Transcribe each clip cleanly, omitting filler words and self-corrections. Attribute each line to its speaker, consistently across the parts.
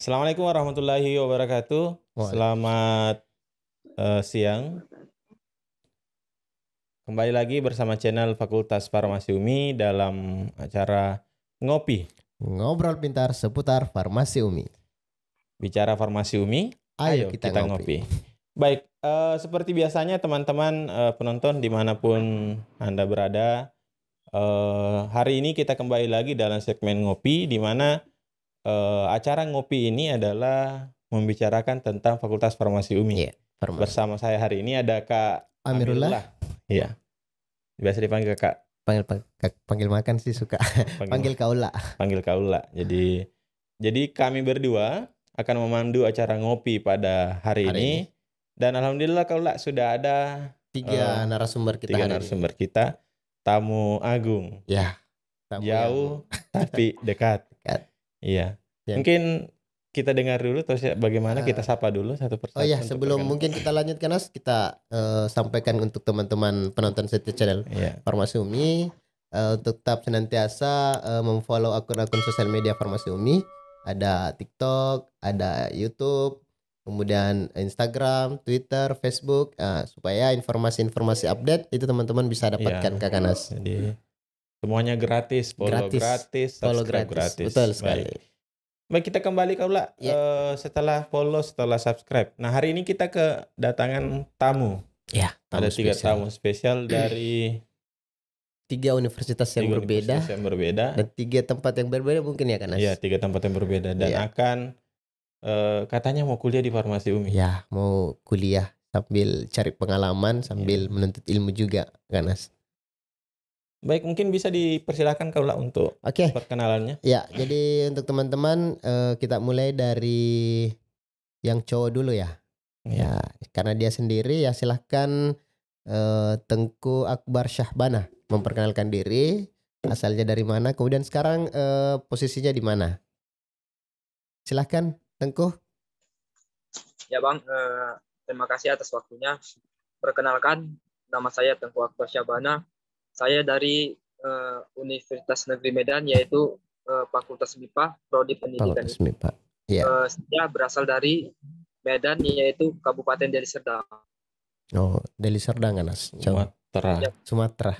Speaker 1: Assalamualaikum warahmatullahi wabarakatuh. Selamat siang. Kembali lagi bersama channel Fakultas Farmasi UMI dalam acara Ngopi.
Speaker 2: Ngobrol pintar seputar Farmasi UMI.
Speaker 1: Bicara Farmasi UMI,
Speaker 2: Ayo kita
Speaker 1: ngopi. Baik, seperti biasanya teman-teman penonton dimanapun Anda berada, hari ini kita kembali lagi dalam segmen Ngopi, di mana acara Ngopi ini adalah membicarakan tentang Fakultas Farmasi UMI.
Speaker 2: Yeah, farmasi.
Speaker 1: Bersama saya hari ini ada Kak
Speaker 2: Amirullah.
Speaker 1: Iya. Biasa dipanggil Kak.
Speaker 2: Panggil makan sih suka. Panggil Kaula.
Speaker 1: Panggil Kaula. Jadi kami berdua akan memandu acara Ngopi pada hari ini. Dan alhamdulillah Kaula sudah ada
Speaker 2: tiga narasumber
Speaker 1: kita. Tamu agung.
Speaker 2: Ya.
Speaker 1: Jauh tapi dekat. Iya. Mungkin kita dengar dulu terus bagaimana kita sapa dulu satu persatu.
Speaker 2: Oh ya, sebelum mungkin kita lanjutkan kita sampaikan untuk teman-teman penonton setia channel Farmasi UMI untuk tetap senantiasa memfollow akun-akun sosial media Farmasi UMI. Ada TikTok, ada YouTube, kemudian Instagram, Twitter, Facebook, supaya informasi-informasi update itu teman-teman bisa dapatkan Kak Kanas.
Speaker 1: Jadi semuanya gratis, follow gratis, subscribe gratis.
Speaker 2: Betul sekali.
Speaker 1: Baik, kita kembali Kaula setelah follow, setelah subscribe. Nah, hari ini kita kedatangan tamu.
Speaker 2: Ya,
Speaker 1: ada 3 tamu spesial dari
Speaker 2: 3 universitas yang berbeda. Dan 3 tempat yang berbeda mungkin ya Kanas.
Speaker 1: Iya, 3 tempat yang berbeda dan akan katanya mau kuliah di Farmasi UMI.
Speaker 2: Ya, mau kuliah sambil cari pengalaman, sambil menuntut ilmu juga Kanas.
Speaker 1: Baik, mungkin bisa dipersilakan Kaula untuk perkenalannya.
Speaker 2: Ya, jadi untuk teman-teman kita mulai dari yang cowok dulu ya. Ya, karena dia sendiri ya silahkan Tengku Akbar Syahbana memperkenalkan diri, asalnya dari mana, kemudian sekarang posisinya di mana. Silahkan Tengku.
Speaker 3: Ya Bang, terima kasih atas waktunya. Perkenalkan, nama saya Tengku Akbar Syahbana. Saya dari Universitas Negeri Medan, yaitu Fakultas MIPA, Prodi Pendidikan. Saya berasal dari Medan, yaitu Kabupaten Deli Serdang.
Speaker 2: Oh, Deli Serdang kan, Sumatera.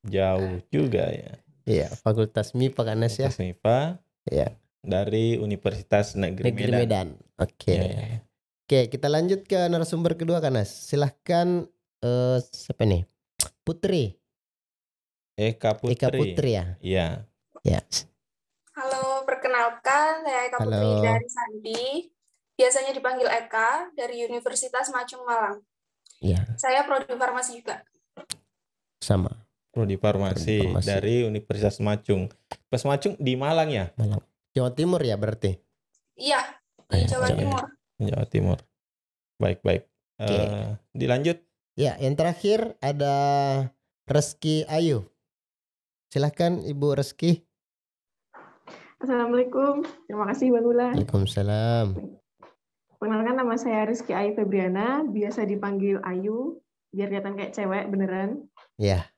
Speaker 1: Jauh juga ya.
Speaker 2: Iya, Fakultas MIPA kan ya.
Speaker 1: Fakultas MIPA.
Speaker 2: Iya.
Speaker 1: Dari Universitas Negeri Medan.
Speaker 2: Oke, kita lanjut ke narasumber kedua Kanas. Silahkan siapa nih? Putri.
Speaker 1: Eka Putri
Speaker 2: ya?
Speaker 1: Iya.
Speaker 2: Ya.
Speaker 4: Halo, perkenalkan saya Eka Putri dari Sandi. Biasanya dipanggil Eka dari Universitas Macung Malang.
Speaker 2: Iya.
Speaker 4: Saya prodi farmasi juga.
Speaker 2: Sama.
Speaker 1: Prodi farmasi dari Universitas Macung. Pas Macung di Malang ya?
Speaker 2: Malang. Jawa Timur ya berarti?
Speaker 4: Iya, di Jawa Timur.
Speaker 1: Jawa Timur. Baik. Dilanjut.
Speaker 2: Ya, yang terakhir ada Reski Ayu. Silahkan Ibu Reski.
Speaker 5: Assalamualaikum, terima kasih Bang Ula.
Speaker 2: Waalaikumsalam.
Speaker 5: Perkenalkan, nama saya Rizky Ayu Febriana, biasa dipanggil Ayu, biar kelihatan kayak cewek beneran.
Speaker 2: Ya.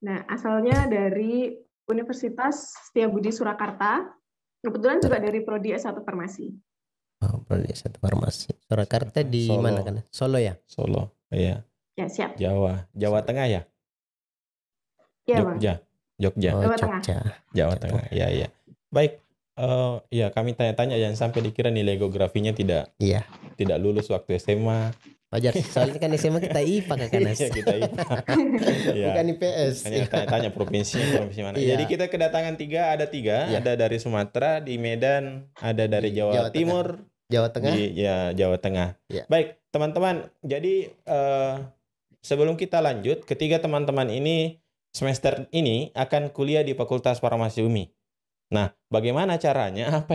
Speaker 5: Nah, asalnya dari Universitas Setiabudi Surakarta, kebetulan juga dari Prodi S1 Farmasi.
Speaker 2: Oh, Prodi S1 Farmasi. Surakarta di mana kan? Solo ya?
Speaker 1: Solo, iya.
Speaker 5: Ya, siap.
Speaker 1: Jawa Tengah ya?
Speaker 5: Iya,
Speaker 1: Jogja.
Speaker 2: Oh,
Speaker 1: Jawa Tengah. Iya. Baik. Ya kami tanya-tanya jangan sampai dikira nilai geografinya tidak lulus waktu SMA.
Speaker 2: Wajar, soalnya kan SMA kita IPA Kak Kanas.
Speaker 1: Kita IPA.
Speaker 2: Bukan IPS.
Speaker 1: Hanya tanya-tanya provinsi mana. Jadi kita kedatangan ada tiga. Ada dari Sumatera, di Medan, ada dari Jawa Timur,
Speaker 2: Jawa Tengah.
Speaker 1: Jawa Tengah.
Speaker 2: Ya.
Speaker 1: Baik, teman-teman. Jadi sebelum kita lanjut, ketiga teman-teman ini semester ini akan kuliah di Fakultas Farmasi UMI. Nah, bagaimana caranya? Apa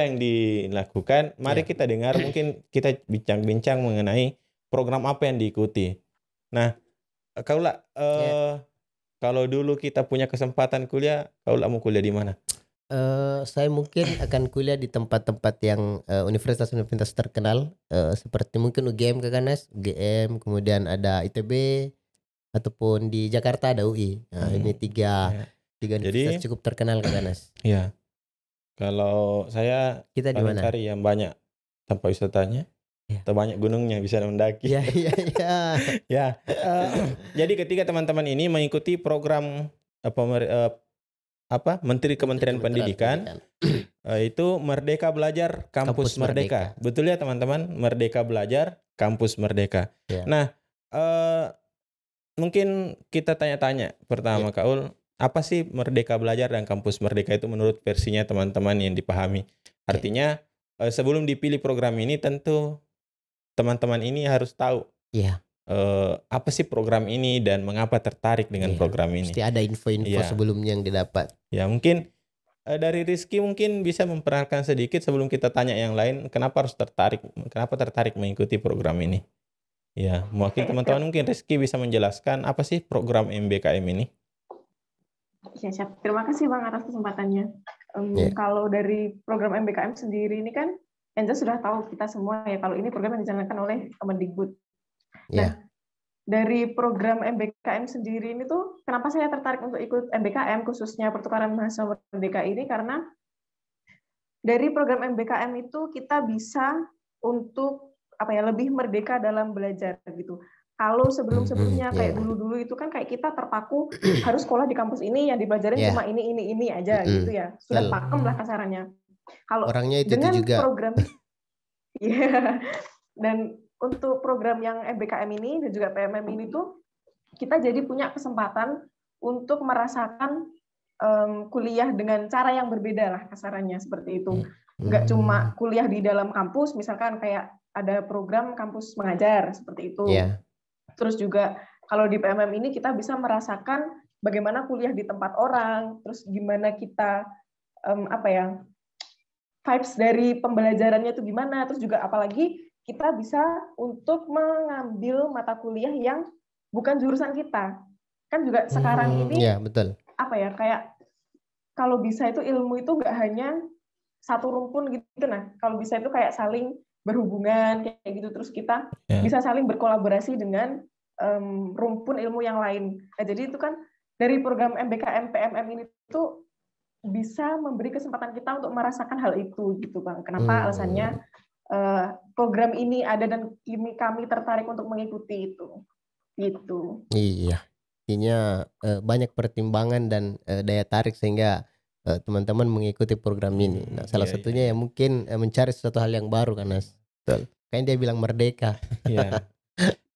Speaker 1: yang dilakukan? Mari kita dengar. Mungkin kita bincang-bincang mengenai program apa yang diikuti. Nah, Kaula, kalau dulu kita punya kesempatan kuliah, Kaula mau kuliah di mana?
Speaker 2: Saya mungkin akan kuliah di tempat-tempat yang universitas-universitas terkenal, seperti mungkin UGM Kak Kanas, UGM, kemudian ada ITB, ataupun di Jakarta ada UI. Nah, ini tiga universitas cukup terkenal Kak Kanas.
Speaker 1: Iya. Kalau saya
Speaker 2: Kita di
Speaker 1: paling
Speaker 2: mana?
Speaker 1: cari yang banyak tempat wisatanya,
Speaker 2: Ya.
Speaker 1: atau banyak gunungnya bisa mendaki.
Speaker 2: Iya, iya, iya.
Speaker 1: Ya, jadi ketika teman-teman ini mengikuti program Menteri Kementerian Pendidikan, itu Merdeka Belajar Kampus Merdeka. Betul ya teman-teman? Merdeka Belajar Kampus Merdeka.
Speaker 2: Ya.
Speaker 1: Nah, mungkin kita tanya-tanya pertama Kak Ul, apa sih Merdeka Belajar dan Kampus Merdeka itu menurut versinya teman-teman yang dipahami? Artinya sebelum dipilih program ini tentu teman-teman ini harus tahu apa sih program ini dan mengapa tertarik dengan program ini.
Speaker 2: Mesti ada info-info sebelumnya yang didapat.
Speaker 1: Ya, mungkin dari Rizky mungkin bisa memperkenalkan sedikit sebelum kita tanya yang lain, kenapa tertarik mengikuti program ini. Ya, mungkin teman-teman mungkin Rizky bisa menjelaskan apa sih program MBKM ini.
Speaker 5: Ya, siap. Terima kasih Bang atas kesempatannya. Kalau dari program MBKM sendiri ini kan Enza sudah tahu kita semua ya kalau ini program yang dijalankan oleh Kemendikbud. Nah, dari program MBKM sendiri ini tuh kenapa saya tertarik untuk ikut MBKM khususnya pertukaran mahasiswa merdeka ini karena dari program MBKM itu kita bisa untuk lebih merdeka dalam belajar gitu. Kalau sebelum-sebelumnya kayak dulu-dulu itu kan kayak kita terpaku harus sekolah di kampus ini yang dipelajarin cuma ini aja gitu ya. Sudah pakem lah kasarannya. Kalau
Speaker 2: orangnya itu
Speaker 5: dengan
Speaker 2: juga.
Speaker 5: Program dan untuk program yang MBKM ini dan juga PMM ini tuh kita jadi punya kesempatan untuk merasakan kuliah dengan cara yang berbeda lah kasarannya seperti itu. Nggak cuma kuliah di dalam kampus, misalkan kayak ada program kampus mengajar seperti itu. Terus juga kalau di PMM ini kita bisa merasakan bagaimana kuliah di tempat orang, terus gimana kita vibes dari pembelajarannya itu gimana, terus juga apalagi kita bisa untuk mengambil mata kuliah yang bukan jurusan kita. Kan juga sekarang ini
Speaker 2: betul.
Speaker 5: Kayak kalau bisa itu ilmu itu nggak hanya satu rumpun gitu. Nah, kalau bisa itu kayak saling berhubungan kayak gitu, terus kita bisa saling berkolaborasi dengan rumpun ilmu yang lain. Nah, jadi itu kan dari program MBKM PMM ini tuh bisa memberi kesempatan kita untuk merasakan hal itu gitu Bang. Kenapa alasannya program ini ada dan kami tertarik untuk mengikuti itu. Gitu.
Speaker 2: Iya. Intinya banyak pertimbangan dan daya tarik sehingga teman-teman mengikuti program ini. Nah, salah satunya ya mungkin mencari sesuatu hal yang baru kan, Nas. Betul. Kayak dia bilang merdeka.
Speaker 1: Iya.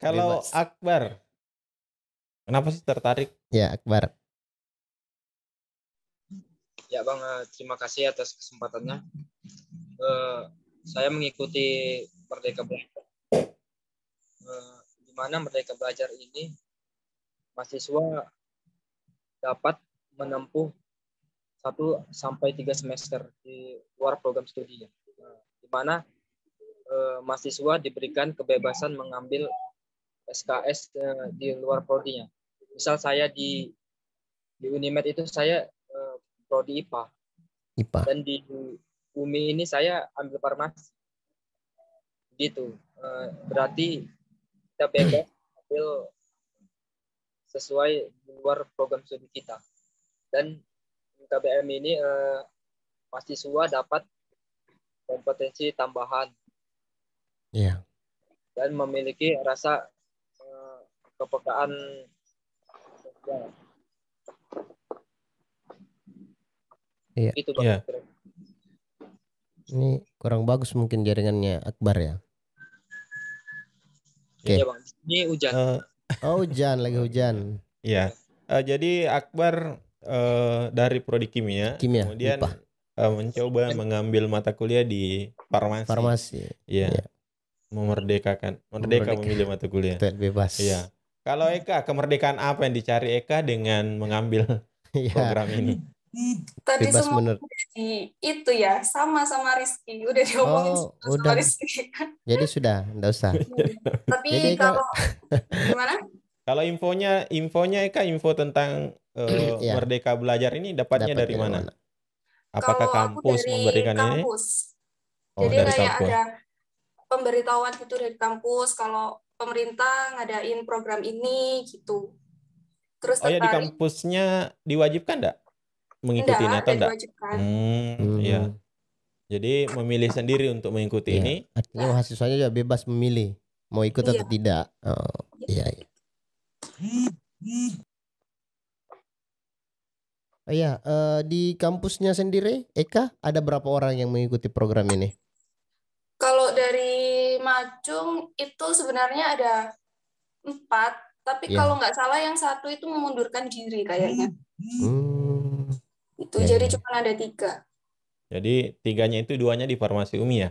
Speaker 1: Kalau Akbar, kenapa sih tertarik?
Speaker 2: Ya, Akbar.
Speaker 3: Ya Bang, terima kasih atas kesempatannya. Saya mengikuti Merdeka Belajar. Di mana Merdeka Belajar ini mahasiswa dapat menempuh 1 sampai 3 semester di luar program studinya. Di mana mahasiswa diberikan kebebasan mengambil SKS di luar prodinya. Misal saya di Unimed itu saya prodi IPA. Dan di UMI ini saya ambil farmasi. Gitu. Berarti kita bebas ambil sesuai di luar program studi kita. Dan KBM ini mahasiswa dapat kompetensi tambahan. Dan memiliki rasa kepekaan sosial. Itu Bang.
Speaker 2: Ini kurang bagus mungkin jaringannya Akbar ya.
Speaker 3: Iya Bang. Ini hujan.
Speaker 2: Hujan, lagi hujan.
Speaker 1: Iya. Jadi Akbar dari prodi kimia kemudian mencoba mengambil mata kuliah di farmasi. Iya. Merdeka memilih mata kuliah.
Speaker 2: Bebas.
Speaker 1: Iya. Kalau Eka, kemerdekaan apa yang dicari Eka dengan mengambil program ini?
Speaker 4: Tadi semua itu ya sama Rizky udah diomongin sama Rizky.
Speaker 2: Jadi sudah, enggak usah.
Speaker 4: Tapi jadi, kalau gimana?
Speaker 1: Kalau infonya Eka info tentang Merdeka Belajar ini dapatnya dari mana? Apakah kampus memberikan
Speaker 4: kampus.
Speaker 1: ini?
Speaker 4: Jadi kayak ada pemberitahuan gitu dari kampus kalau pemerintah ngadain program ini gitu. Terus
Speaker 1: di kampusnya diwajibkan enggak? mengikuti ini atau enggak?
Speaker 4: diwajibkan.
Speaker 1: Iya. Jadi memilih sendiri untuk mengikuti ini.
Speaker 2: Artinya mahasiswanya juga bebas memilih mau ikut atau tidak. Oh, iya. Oh iya, di kampusnya sendiri, Eka, ada berapa orang yang mengikuti program ini?
Speaker 4: Kalau dari Macung itu sebenarnya ada 4, tapi kalau nggak salah yang 1 itu mengundurkan diri kayaknya. Itu jadi cuma ada 3.
Speaker 1: Jadi 3-nya itu 2-nya di Farmasi UMI ya?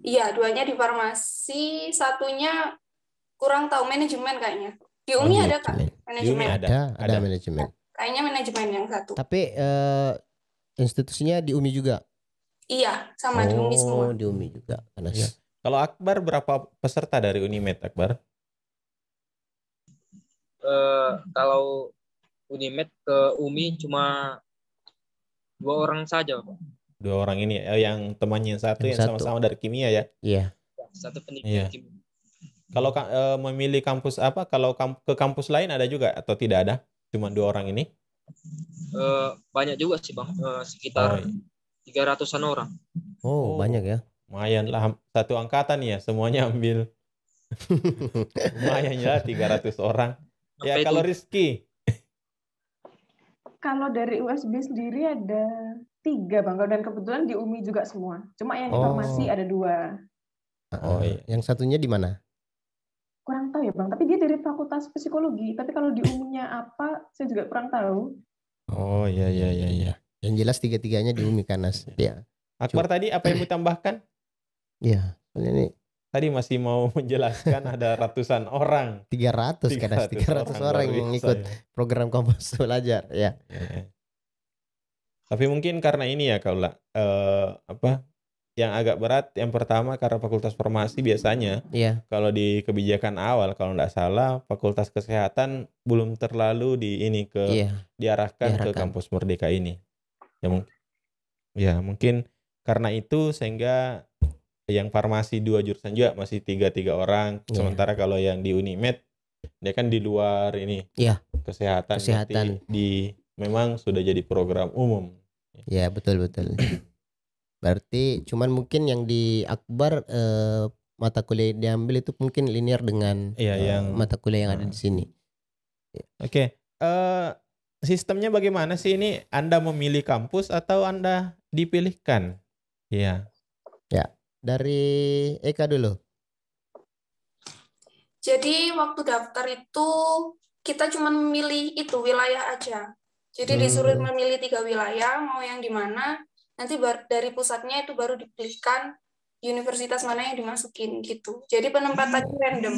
Speaker 4: Iya, 2-nya di farmasi, 1-nya kurang tahu manajemen kayaknya. Di UMI ada Kak? Manajemen.
Speaker 1: Di UMI ada
Speaker 2: manajemen.
Speaker 4: Kayaknya manajemen yang 1.
Speaker 2: Tapi institusinya di UMI juga?
Speaker 4: Iya, sama di UMI semua.
Speaker 2: Di UMI juga.
Speaker 1: Ya. Kalau Akbar berapa peserta dari Unimed, Akbar?
Speaker 3: Kalau Unimed ke UMI cuma 2 orang saja, Pak.
Speaker 1: 2 orang ini yang temannya yang sama-sama dari kimia ya?
Speaker 2: Iya.
Speaker 3: Satu pendidikan kimia.
Speaker 1: Kalau memilih kampus apa? Kalau ke kampus lain ada juga atau tidak ada? Cuma 2 orang ini?
Speaker 3: Banyak juga sih Bang, sekitar 300-an orang.
Speaker 2: Oh, banyak ya.
Speaker 1: Lumayan lah, satu angkatan ya semuanya ambil. Lumayan ya 300 orang. Ya kalau Rizky?
Speaker 5: Kalau dari USB sendiri ada 3 Bang, dan kebetulan di UMI juga semua. Cuma yang di farmasi ada 2.
Speaker 2: Iya. Yang satunya di mana?
Speaker 5: Kurang tahu ya Bang, tapi dia dari Fakultas Psikologi. Tapi kalau di UMI-nya apa, saya juga kurang tahu.
Speaker 2: Oh iya. Yang jelas 3-3-nya di UMI kan, Nas. Ya.
Speaker 1: Akbar tadi apa yang ditambahkan?
Speaker 2: Iya, ini
Speaker 1: tadi masih mau menjelaskan ada ratusan orang.
Speaker 2: 300 orang yang ikut program kampus belajar ya.
Speaker 1: Tapi mungkin karena ini ya kalau yang agak berat yang pertama karena Fakultas Farmasi biasanya kalau di kebijakan awal kalau tidak salah Fakultas Kesehatan belum terlalu diarahkan ke kampus Merdeka ini. Ya mungkin karena itu sehingga yang farmasi 2 jurusan juga masih 3 orang. Sementara kalau yang di Unimed dia kan di luar ini. Kesehatan. Memang sudah jadi program umum.
Speaker 2: Ya, betul. Berarti cuman mungkin yang di Akbar mata kuliah diambil itu mungkin linear dengan yang mata kuliah yang ada di sini.
Speaker 1: Oke. Sistemnya bagaimana sih ini? Anda memilih kampus atau Anda dipilihkan? Iya.
Speaker 2: Ya. Dari Eka dulu.
Speaker 4: Jadi waktu daftar itu kita cuma memilih itu wilayah aja. Jadi disuruh memilih 3 wilayah, mau yang di mana. Nanti dari pusatnya itu baru dipilihkan universitas mana yang dimasukin gitu. Jadi penempatannya random.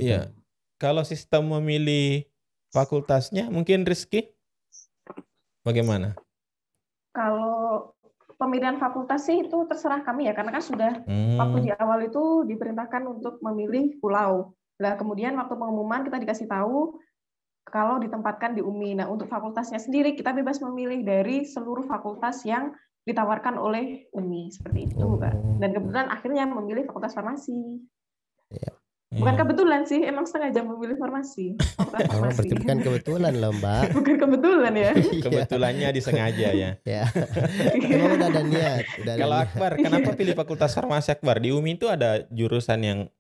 Speaker 1: Iya. Kalau sistem memilih fakultasnya, mungkin Rizky? Bagaimana?
Speaker 5: Kalau pemilihan fakultas sih itu terserah kami ya, karena kan sudah waktu di awal itu diperintahkan untuk memilih pulau. Nah, kemudian waktu pengumuman kita dikasih tahu kalau ditempatkan di UMI. Nah, untuk fakultasnya sendiri kita bebas memilih dari seluruh fakultas yang ditawarkan oleh UMI seperti itu, Kak. Dan kebetulan akhirnya memilih Fakultas Farmasi. Bukan kebetulan sih, emang sengaja memilih farmasi.
Speaker 2: Berarti bukan kebetulan loh, Mbak.
Speaker 5: Bukan kebetulan ya.
Speaker 1: Kebetulannya disengaja ya.
Speaker 2: Emang udah ada niat.
Speaker 1: Kalau Akbar, kenapa pilih Fakultas Farmasi Akbar? Di UMI itu ada jurusan yang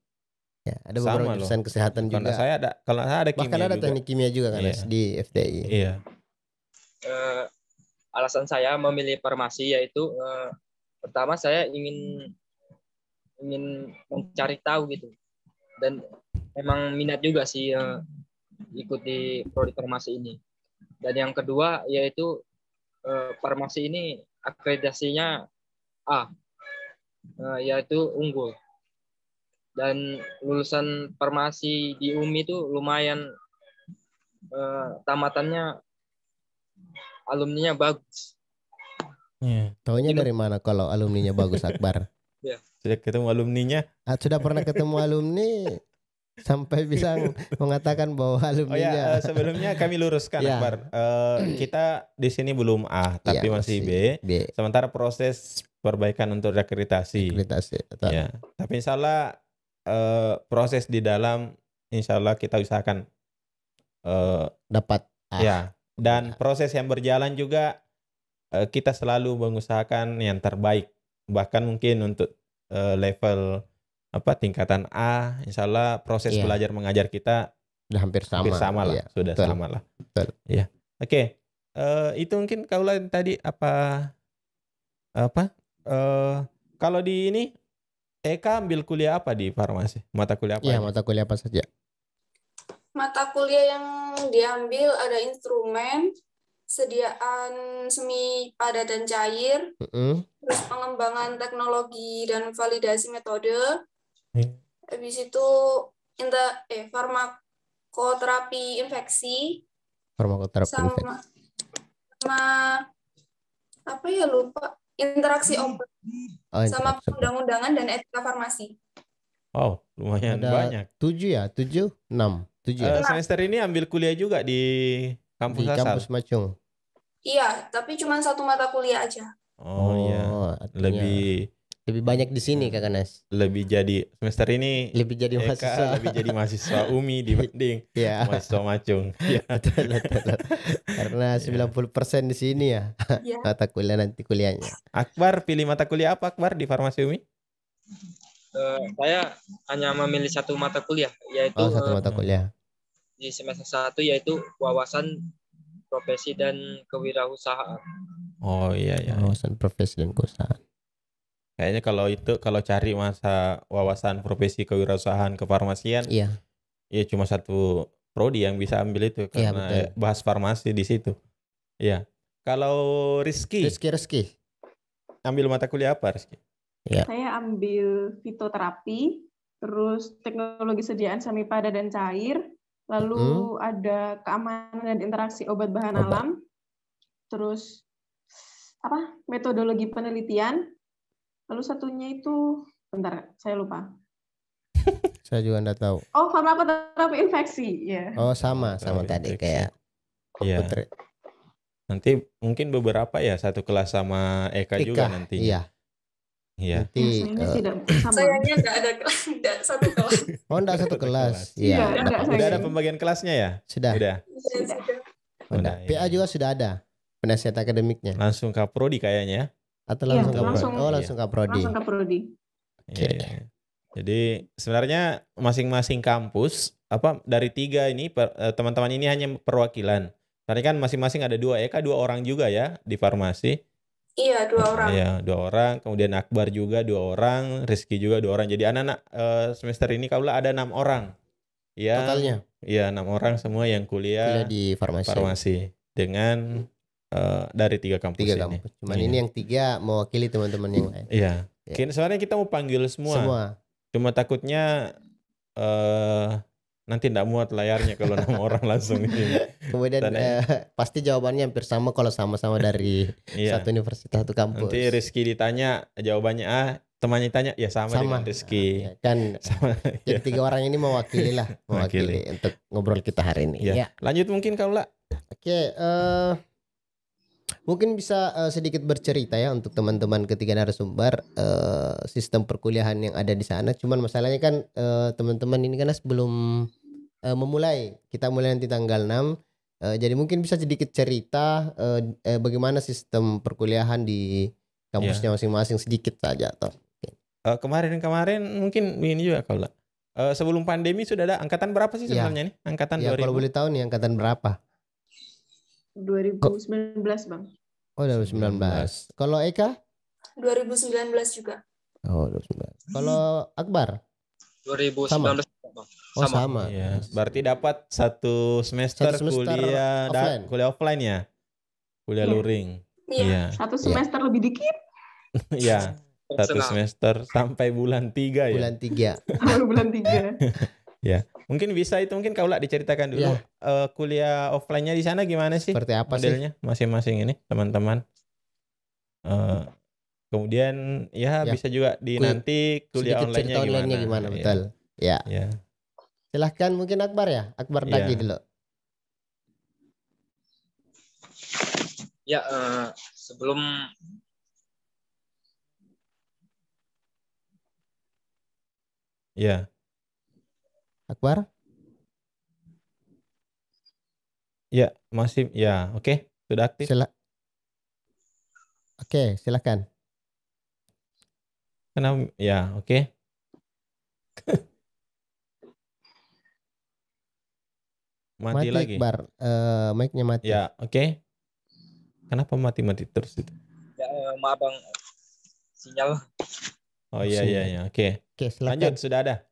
Speaker 2: ada beberapa jurusan kesehatan juga.
Speaker 1: Kalau saya ada kimia
Speaker 2: bahkan ada teknik kimia juga kan di FTI.
Speaker 1: Iya.
Speaker 3: Alasan saya memilih farmasi yaitu pertama saya ingin mencari tahu gitu. Dan memang minat juga sih ikut di prodi farmasi ini. Dan yang kedua yaitu farmasi ini akreditasinya A, yaitu unggul. Dan lulusan farmasi di UMI itu lumayan tamatannya alumninya bagus.
Speaker 2: Taunya dari mana kalau alumninya bagus, Akbar?
Speaker 1: Sudah ketemu alumninya?
Speaker 2: Sudah pernah ketemu alumni sampai bisa mengatakan bahwa alumninya.
Speaker 1: Sebelumnya kami luruskan, Akbar. Kita di sini belum A, tapi masih B. Sementara proses perbaikan untuk akreditasi. Ya. Tapi insya Allah proses di dalam, insya Allah kita usahakan
Speaker 2: dapat A.
Speaker 1: Ya, Dan proses yang berjalan juga kita selalu mengusahakan yang terbaik. Bahkan mungkin untuk level tingkatan A, insya Allah proses belajar mengajar kita
Speaker 2: udah hampir sama
Speaker 1: lah,
Speaker 2: iya.
Speaker 1: sudah
Speaker 2: Betul.
Speaker 1: sama lah.
Speaker 2: Betul.
Speaker 1: Ya, oke. Itu mungkin kaulah tadi kalau di ini Eka ambil kuliah apa di farmasi? Mata kuliah apa?
Speaker 2: Iya,
Speaker 1: aja?
Speaker 2: mata kuliah apa saja?
Speaker 4: Mata kuliah yang diambil ada instrumen, sediaan semi padat dan cair, terus pengembangan teknologi dan validasi metode, habis itu farmakoterapi infeksi, sama apa ya lupa, interaksi obat, sama undang-undangan dan etika farmasi.
Speaker 1: Oh, lumayan
Speaker 2: ada
Speaker 1: banyak.
Speaker 2: 7 ya, 7, 6, 7 ya.
Speaker 1: Semester ini ambil kuliah juga di kampus
Speaker 2: Di
Speaker 1: asal.
Speaker 2: kampus Macung.
Speaker 4: Iya, tapi cuma satu mata kuliah aja.
Speaker 1: Oh iya,
Speaker 2: lebih banyak di sini Kak Nas.
Speaker 1: Lebih jadi semester ini
Speaker 2: lebih jadi mahasiswa.
Speaker 1: Lebih jadi mahasiswa UMI dibanding mahasiswa Macung.
Speaker 2: Betul. Karena 90% di sini ya mata kuliah nanti kuliahnya.
Speaker 1: Akbar pilih mata kuliah apa Akbar di Farmasi UMI?
Speaker 3: Saya hanya memilih satu mata kuliah, yaitu
Speaker 2: satu mata kuliah.
Speaker 3: Di semester 1 yaitu wawasan profesi dan kewirausahaan.
Speaker 1: Oh iya.
Speaker 2: Wawasan profesi dan kewirausahaan.
Speaker 1: Kayaknya kalau cari wawasan profesi kewirausahaan kefarmasian, ya cuma satu prodi yang bisa ambil itu karena bahas farmasi di situ. Iya. Kalau Rizky ambil mata kuliah apa Rizky?
Speaker 5: Ya. Saya ambil fitoterapi, terus teknologi sediaan semi padat dan cair, lalu ada keamanan dan interaksi obat bahan alam, terus metodologi penelitian, lalu satunya itu bentar saya lupa.
Speaker 2: Saya juga enggak tahu.
Speaker 5: Oh, farmakoterapi infeksi ya.
Speaker 2: Oh sama tadi kayak.
Speaker 1: Iya. Nanti mungkin beberapa ya satu kelas sama Eka juga nantinya. Iya.
Speaker 2: Nanti
Speaker 4: sayangnya enggak ada satu kelas.
Speaker 2: Oh, enggak satu kelas.
Speaker 1: Iya. Udah ada pembagian kelasnya ya?
Speaker 2: Sudah.
Speaker 1: Udah.
Speaker 2: PA juga sudah ada. Penasihat akademiknya.
Speaker 1: Langsung ke prodi kayaknya.
Speaker 2: Atau langsung ke prodi? Oh, langsung ke prodi.
Speaker 5: Langsung ke prodi.
Speaker 1: Iya. Jadi sebenarnya masing-masing kampus dari 3 ini teman-teman ini hanya perwakilan. Karena kan masing-masing ada 2, Eka 2 orang juga ya di farmasi.
Speaker 4: Iya, 2 orang.
Speaker 1: Iya, 2 orang. Kemudian Akbar juga 2 orang, Rizky juga 2 orang. Jadi anak-anak semester ini kaulah ada 6 orang. Ya.
Speaker 2: Totalnya?
Speaker 1: Iya, 6 orang semua yang kuliah
Speaker 2: di farmasi.
Speaker 1: Dengan dari 3 kampus ini.
Speaker 2: Kampus. Cuman ini yang 3 mewakili teman-teman yang lain.
Speaker 1: Iya. Sebenarnya kita mau panggil semua. Cuma takutnya nanti tidak muat layarnya kalau 6 orang langsung ini.
Speaker 2: Kemudian pasti jawabannya hampir sama kalau sama-sama dari satu universitas, satu kampus.
Speaker 1: Nanti Rizky ditanya jawabannya temannya tanya ya sama dengan Rizky.
Speaker 2: Kan sama. Jadi 3 orang ini mewakili untuk ngobrol kita hari ini.
Speaker 1: Ya. Lanjut mungkin kaulah.
Speaker 2: Oke, mungkin bisa sedikit bercerita ya untuk teman-teman ketiga narasumber sistem perkuliahan yang ada di sana. Cuman masalahnya kan teman-teman ini kan belum memulai. Kita mulai nanti tanggal 6. Jadi mungkin bisa sedikit cerita bagaimana sistem perkuliahan di kampusnya masing-masing sedikit saja atau.
Speaker 1: Kemarin mungkin ini juga kalau sebelum pandemi sudah ada angkatan berapa sih sebenarnya nih? Angkatan 2000.
Speaker 2: Kalau boleh tahu nih angkatan berapa?
Speaker 5: 2019 Bang.
Speaker 2: Oh 2019. Kalau Eka?
Speaker 4: 2019 juga.
Speaker 2: Oh 2019. Kalau Akbar?
Speaker 3: 2019
Speaker 2: sama.
Speaker 3: Bang.
Speaker 2: Oh sama.
Speaker 1: Ya. Berarti dapat satu semester kuliah offline. Kuliah offline ya? Kuliah luring.
Speaker 4: Iya.
Speaker 5: Satu semester lebih dikit.
Speaker 1: Iya. 1 semester sampai bulan 3 ya.
Speaker 2: Bulan 3.
Speaker 5: Bulan 3.
Speaker 1: Ya, mungkin bisa itu mungkin kaulah diceritakan dulu kuliah offline-nya di sana gimana sih?
Speaker 2: Seperti apa
Speaker 1: modelnya masing-masing ini teman-teman. Kemudian bisa juga nanti kuliah online-nya
Speaker 2: gimana? Betul. Ya. Silahkan mungkin Akbar ya. Akbar Dagi dulu.
Speaker 3: Ya, sebelum
Speaker 2: Akbar?
Speaker 1: Ya, masih ya, oke. Sudah aktif.
Speaker 2: Oke, silakan.
Speaker 1: Kenapa? Ya, oke. Mati lagi.
Speaker 2: Akbar, mic-nya mati.
Speaker 1: Ya, oke. Kenapa mati-mati terus itu?
Speaker 3: Ya, maaf Bang, sinyal.
Speaker 1: Oh iya, oke.
Speaker 2: Oke, silakan.
Speaker 1: Lanjut, sudah ada.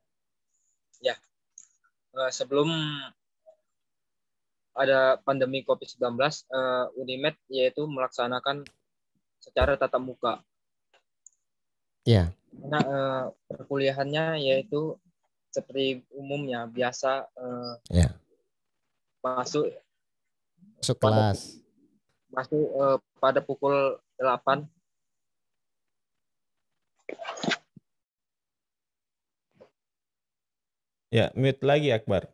Speaker 3: Ya, sebelum ada pandemi COVID-19, Unimed yaitu melaksanakan secara tatap muka.
Speaker 2: Ya.
Speaker 3: Karena perkuliahannya yaitu seperti umumnya biasa masuk
Speaker 2: kelas.
Speaker 3: Masuk pada pukul 8.
Speaker 1: Ya, mute lagi Akbar.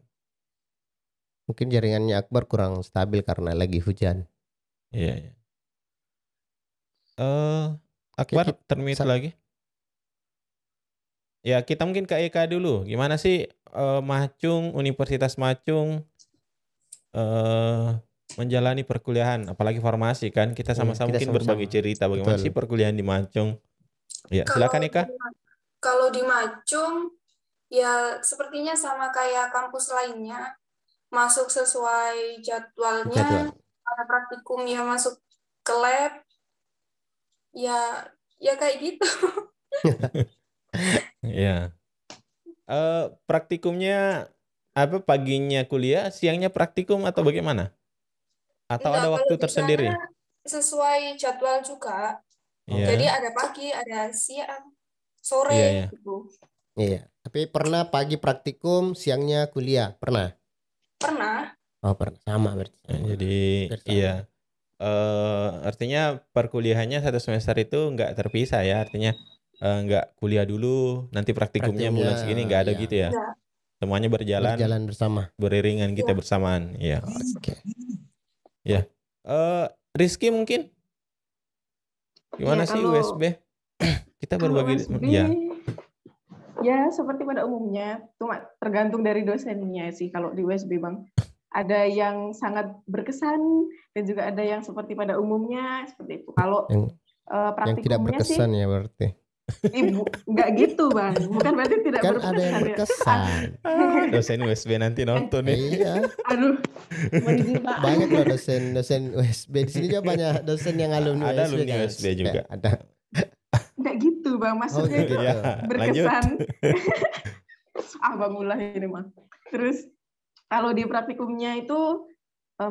Speaker 2: Mungkin jaringannya Akbar kurang stabil karena lagi hujan.
Speaker 1: Iya. Akbar termute lagi. Ya, kita mungkin ke Eka dulu. Gimana sih Macung, Universitas Macung menjalani perkuliahan, apalagi farmasi kan? Kita sama-sama mungkin berbagi cerita bagaimana sih perkuliahan di Macung. Ya, silakan Eka.
Speaker 4: Kalau di Macung, ya sepertinya sama kayak kampus lainnya. Masuk sesuai jadwalnya, ada praktikum ya masuk ke lab, ya kayak gitu.
Speaker 1: Ya. Praktikumnya apa? Paginya kuliah, siangnya praktikum atau bagaimana? Atau ada waktu tersendiri?
Speaker 4: Sesuai jadwal juga. Jadi ada pagi, ada siang, sore gitu.
Speaker 2: Iya. Tapi pernah pagi praktikum, siangnya kuliah, pernah?
Speaker 4: Pernah.
Speaker 2: Oh, pernah. Sama berarti.
Speaker 1: Jadi iya. Artinya perkuliahannya satu semester itu nggak terpisah ya, artinya nggak kuliah dulu nanti praktikumnya bulan segini, nggak ada gitu ya. Semuanya berjalan
Speaker 2: bersama,
Speaker 1: beriringan kita bersamaan. Ya.
Speaker 2: Oke.
Speaker 1: Ya. Rizky mungkin gimana sih USB? Kita berbagi
Speaker 5: USB, ya seperti pada umumnya, cuma tergantung dari dosennya sih kalau di USB Bang. Ada yang sangat berkesan dan juga ada yang seperti pada umumnya seperti itu. Kalau praktikumnya
Speaker 2: yang tidak berkesan sih, ya berarti.
Speaker 5: Ibu, enggak gitu Bang. Bukan berarti tidak
Speaker 2: kan
Speaker 5: berkesan.
Speaker 2: Ada yang berkesan.
Speaker 1: Dosen USB nanti nonton nih.
Speaker 2: Iya.
Speaker 5: Aduh.
Speaker 2: Banyak loh dosen USB. Di sini juga banyak dosen yang alumni
Speaker 1: ada
Speaker 2: USB.
Speaker 1: Alumni USB juga.
Speaker 2: Ada.
Speaker 5: Enggak gitu Bang, maksudnya
Speaker 2: gitu.
Speaker 5: Berkesan. Bang ulah ini mah. Terus kalau di praktikumnya itu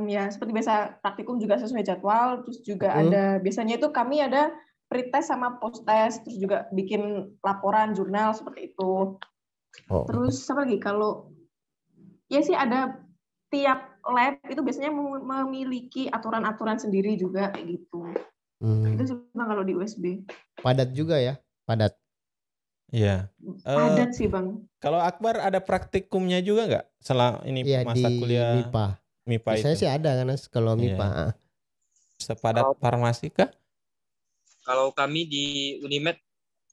Speaker 5: ya seperti biasa praktikum juga sesuai jadwal, terus juga ada biasanya itu kami ada pretest sama post-test, terus juga bikin laporan jurnal seperti itu. Terus apa lagi, kalau ya sih ada tiap lab itu biasanya memiliki aturan-aturan sendiri juga kayak gitu. Itu sih Bang kalau di USB.
Speaker 2: Padat juga ya, padat.
Speaker 1: Iya.
Speaker 5: Padat sih Bang.
Speaker 1: Kalau Akbar ada praktikumnya juga nggak selama ini masa kuliah MIPA itu?
Speaker 2: Saya sih ada kan kalau MIPA.
Speaker 1: Iya. Sepadat farmasi kah?
Speaker 3: Kalau kami di Unimed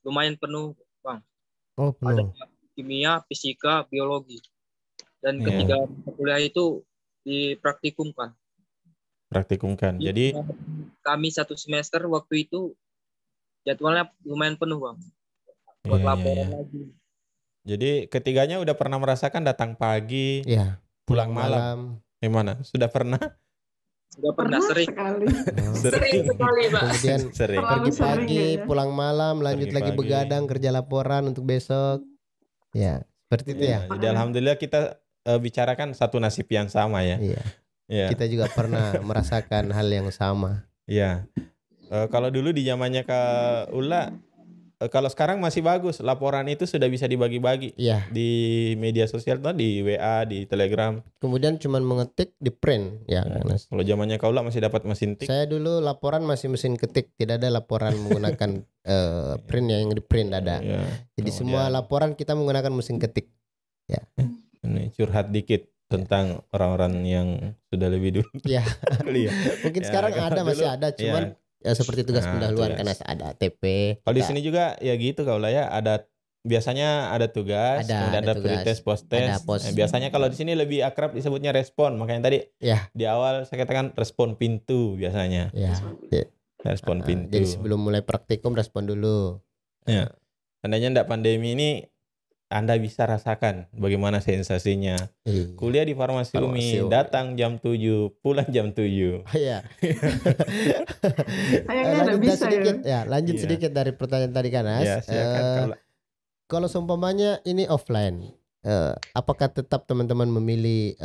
Speaker 3: lumayan penuh Bang.
Speaker 2: Oh, penuh.
Speaker 3: Ada kimia, fisika, biologi. Dan ketiga kuliah itu dipraktikumkan.
Speaker 1: Jadi
Speaker 3: kami satu semester waktu itu jadwalnya lumayan penuh Bang. Buat laporan lagi.
Speaker 1: Jadi ketiganya udah pernah merasakan datang pagi, pulang malam. Gimana? Sudah pernah?
Speaker 3: Sudah pernah sering.
Speaker 4: Sering sekali Pak.
Speaker 2: Kemudian pagi-pagi, pulang malam, lanjut lagi begadang kerja laporan untuk besok. Ya, seperti itu ya.
Speaker 1: Jadi alhamdulillah kita bicarakan satu nasib yang sama ya.
Speaker 2: Iya. Kita juga pernah merasakan hal yang sama.
Speaker 1: Iya. Kalau dulu di zamannya Kak Ula, kalau sekarang masih bagus, laporan itu sudah bisa dibagi-bagi di media sosial, di WA, di Telegram.
Speaker 2: Kemudian cuman mengetik, di print ya.
Speaker 1: Kalau zamannya Kak Ula masih dapat mesin tik.
Speaker 2: Saya dulu laporan masih mesin ketik, tidak ada laporan menggunakan print yang di print ada. Jadi semua laporan kita menggunakan mesin ketik. Ya.
Speaker 1: Ini curhat dikit tentang orang-orang yang sudah lebih dulu.
Speaker 2: Ya. Mungkin sekarang masih ada, cuman seperti tugas pendahuluan karena ada ATP.
Speaker 1: Kalau di sini juga ya gitu kalau ya ada biasanya ada tugas, kemudian ada
Speaker 2: tugas,
Speaker 1: pretest, post-test.
Speaker 2: ada pos.
Speaker 1: Biasanya kalau di sini lebih akrab disebutnya respon. Makanya tadi di awal saya katakan respon pintu biasanya. Respon pintu.
Speaker 2: Jadi sebelum mulai praktikum respon dulu.
Speaker 1: Ya. Andainya enggak pandemi ini, Anda bisa rasakan bagaimana sensasinya. Kuliah di Farmasi UMI, datang jam 7, pulang jam 7.
Speaker 2: Iya. Lanjut sedikit dari pertanyaan tadi Kanas.
Speaker 1: Ya, silakan.
Speaker 2: Kalau seumpamanya ini offline, apakah tetap teman-teman memilih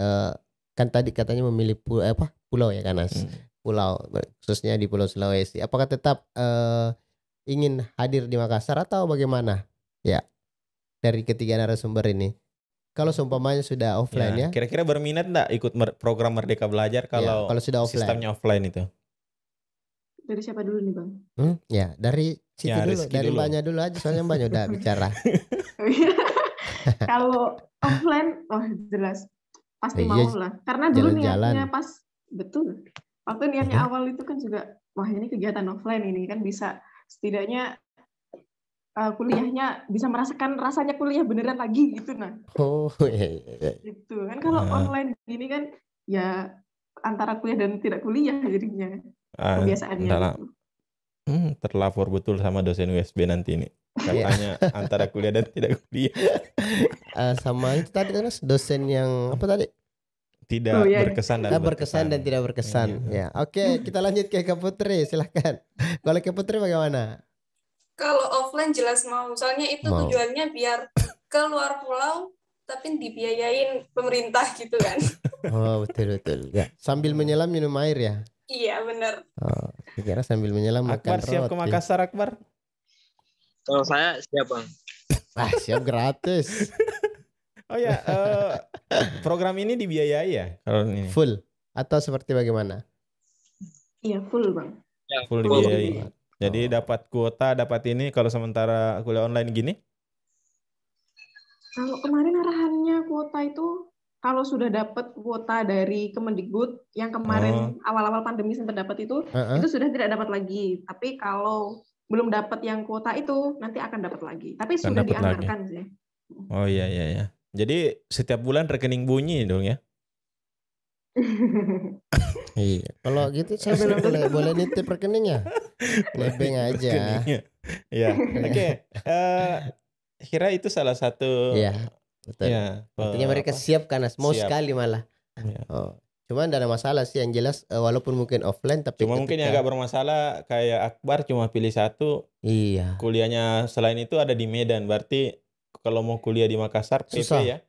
Speaker 2: kan tadi katanya memilih pulau ya Kanas? Pulau, khususnya di Pulau Sulawesi. Apakah tetap ingin hadir di Makassar atau bagaimana? Ya, dari ketiga narasumber ini. Kalau seumpamanya sudah offline ya.
Speaker 1: Kira-kira berminat enggak ikut program Merdeka Belajar kalau
Speaker 2: sudah offline?
Speaker 1: Sistemnya offline itu?
Speaker 5: Dari siapa dulu nih Bang?
Speaker 2: Ya dari situ dulu, dari Mbaknya dulu aja soalnya Mbaknya udah bicara.
Speaker 5: Kalau offline, jelas pasti mau lah. Karena dulu niatnya pas betul. Waktu niatnya awal itu kan juga, wah ini kegiatan offline ini kan bisa setidaknya kuliahnya bisa merasakan rasanya kuliah beneran lagi gitu nah. Gitu kan kalau online gini kan ya antara kuliah dan tidak kuliah jadinya. Kebiasaannya gitu.
Speaker 1: Terlapor betul sama dosen USB nanti ini. Katanya antara kuliah dan tidak kuliah.
Speaker 2: Sama itu tadi kan dosen yang apa tadi?
Speaker 1: Tidak berkesan dan
Speaker 2: berkesan dan tidak berkesan. Ya, oke, kita lanjut ke Kak Putri, silahkan. Kalau Kak Putri bagaimana?
Speaker 4: Kalau offline jelas mau, soalnya itu tujuannya biar ke luar pulau tapi dibiayain pemerintah gitu kan.
Speaker 2: Betul. Ya. Sambil menyelam minum air ya?
Speaker 4: Iya benar.
Speaker 2: Kira sambil menyelam makan roti.
Speaker 1: Siap ke Makassar Akbar?
Speaker 3: Kalau saya siap Bang.
Speaker 2: Siap gratis.
Speaker 1: Oh ya, program ini dibiayai ya? Kalau ini
Speaker 2: full atau seperti bagaimana?
Speaker 5: Iya full Bang.
Speaker 3: Ya,
Speaker 1: full dibiayai. Jadi dapat kuota, dapat ini kalau sementara kuliah online gini?
Speaker 5: Kalau kemarin arahannya kuota itu kalau sudah dapat kuota dari Kemendikbud yang kemarin awal-awal pandemi sempat dapat itu sudah tidak dapat lagi. Tapi kalau belum dapat yang kuota itu nanti akan dapat lagi. Tapi sudah dianggarkan sih.
Speaker 1: Oh iya. Jadi setiap bulan rekening bunyi dong ya?
Speaker 2: Iya. Kalau gitu saya boleh nitip rekeningnya. Nebeng aja.
Speaker 1: Iya. Oke. Kira itu salah satu.
Speaker 2: Iya. Betul. Ya, artinya mereka siap karena mau sekali malah. Ya. Cuman tidak ada masalah sih yang jelas walaupun mungkin offline tapi
Speaker 1: mungkin yang agak bermasalah kayak Akbar cuma pilih satu.
Speaker 2: Iya.
Speaker 1: Kuliahnya selain itu ada di Medan. Berarti kalau mau kuliah di Makassar PP ya.